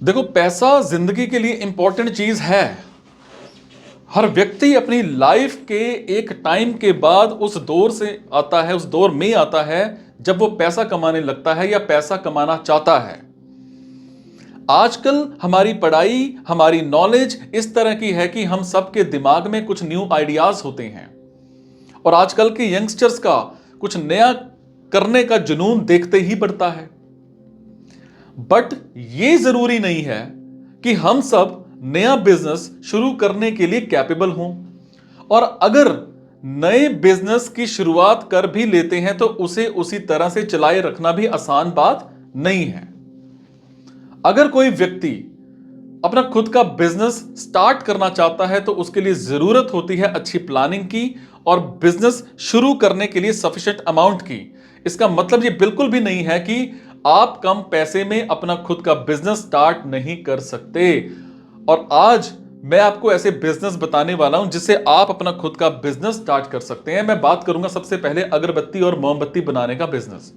देखो, पैसा जिंदगी के लिए इंपॉर्टेंट चीज है। हर व्यक्ति अपनी लाइफ के एक टाइम के बाद उस दौर से आता है, उस दौर में आता है जब वो पैसा कमाने लगता है या पैसा कमाना चाहता है। आजकल हमारी पढ़ाई, हमारी नॉलेज इस तरह की है कि हम सबके दिमाग में कुछ न्यू आइडियाज होते हैं और आजकल के यंगस्टर्स का कुछ नया करने का जुनून देखते ही बढ़ता है। बट ये जरूरी नहीं है कि हम सब नया बिजनेस शुरू करने के लिए कैपेबल हों, और अगर नए बिजनेस की शुरुआत कर भी लेते हैं तो उसे उसी तरह से चलाए रखना भी आसान बात नहीं है। अगर कोई व्यक्ति अपना खुद का बिजनेस स्टार्ट करना चाहता है तो उसके लिए जरूरत होती है अच्छी प्लानिंग की और बिजनेस शुरू करने के लिए सफिशिएंट अमाउंट की। इसका मतलब ये बिल्कुल भी नहीं है कि आप कम पैसे में अपना खुद का बिजनेस स्टार्ट नहीं कर सकते। और आज मैं आपको ऐसे बिजनेस बताने वाला हूं जिससे आप अपना खुद का बिजनेस स्टार्ट कर सकते हैं। मैं बात करूंगा सबसे पहले अगरबत्ती और मोमबत्ती बनाने का बिजनेस।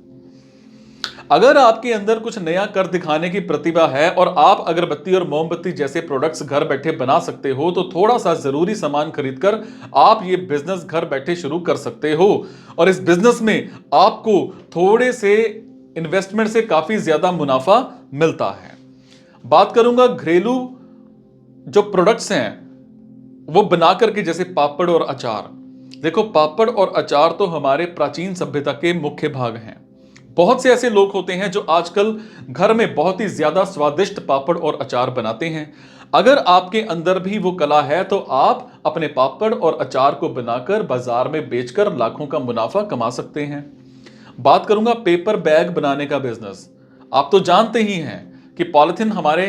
अगर आपके अंदर कुछ नया कर दिखाने की प्रतिभा है और आप अगरबत्ती और मोमबत्ती जैसे प्रोडक्ट्स घर बैठे बना सकते हो तो थोड़ा सा जरूरी सामान खरीदकर आप ये बिजनेस घर बैठे शुरू कर सकते हो। और इस बिजनेस में आपको थोड़े से इन्वेस्टमेंट से काफी ज्यादा मुनाफा मिलता है। बात करूंगा घरेलू जो प्रोडक्ट्स हैं वो बनाकर के, जैसे पापड़ और अचार। देखो, पापड़ और अचार तो हमारे प्राचीन सभ्यता के मुख्य भाग हैं। बहुत से ऐसे लोग होते हैं जो आजकल घर में बहुत ही ज्यादा स्वादिष्ट पापड़ और अचार बनाते हैं। अगर आपके अंदर भी वो कला है तो आप अपने पापड़ और अचार को बनाकर बाजार में बेचकर लाखों का मुनाफा कमा सकते हैं। बात करूंगा पेपर बैग बनाने का बिजनेस। आप तो जानते ही हैं कि पॉलिथीन हमारे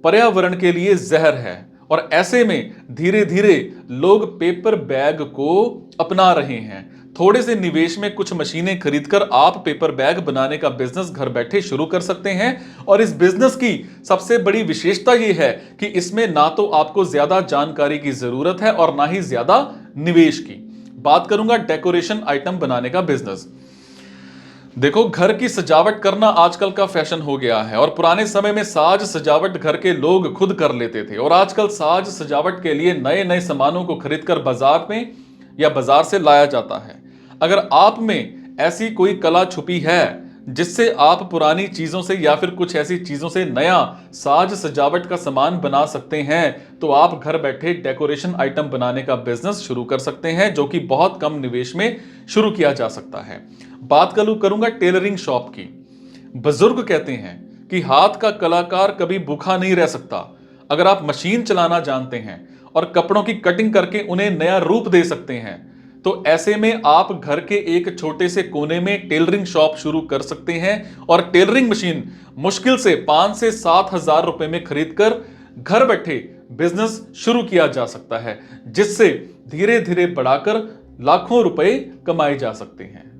पर्यावरण के लिए जहर है और ऐसे में धीरे धीरे लोग पेपर बैग को अपना रहे हैं। थोड़े से निवेश में कुछ मशीनें खरीदकर आप पेपर बैग बनाने का बिजनेस घर बैठे शुरू कर सकते हैं। और इस बिजनेस की सबसे बड़ी विशेषता यह है कि इसमें ना तो आपको ज्यादा जानकारी की जरूरत है और ना ही ज्यादा निवेश की। बात करूंगा डेकोरेशन आइटम बनाने का बिजनेस। देखो, घर की सजावट करना आजकल का फैशन हो गया है और पुराने समय में साज सजावट घर के लोग खुद कर लेते थे और आजकल साज सजावट के लिए नए नए सामानों को खरीदकर बाजार में या बाजार से लाया जाता है। अगर आप में ऐसी कोई कला छुपी है जिससे आप पुरानी चीजों से या फिर कुछ ऐसी चीजों से नया साज सजावट का सामान बना सकते हैं तो आप घर बैठे डेकोरेशन आइटम बनाने का बिजनेस शुरू कर सकते हैं, जो कि बहुत कम निवेश में शुरू किया जा सकता है। बात करूंगा टेलरिंग शॉप की। बुजुर्ग कहते हैं कि हाथ का कलाकार कभी भूखा नहीं रह सकता। अगर आप मशीन चलाना जानते हैं और कपड़ों की कटिंग करके उन्हें नया रूप दे सकते हैं तो ऐसे में आप घर के एक छोटे से कोने में टेलरिंग शॉप शुरू कर सकते हैं और टेलरिंग मशीन मुश्किल से 5 से 7 हजार रुपए में खरीदकर घर बैठे बिजनेस शुरू किया जा सकता है, जिससे धीरे धीरे बढ़ाकर लाखों रुपए कमाए जा सकते हैं।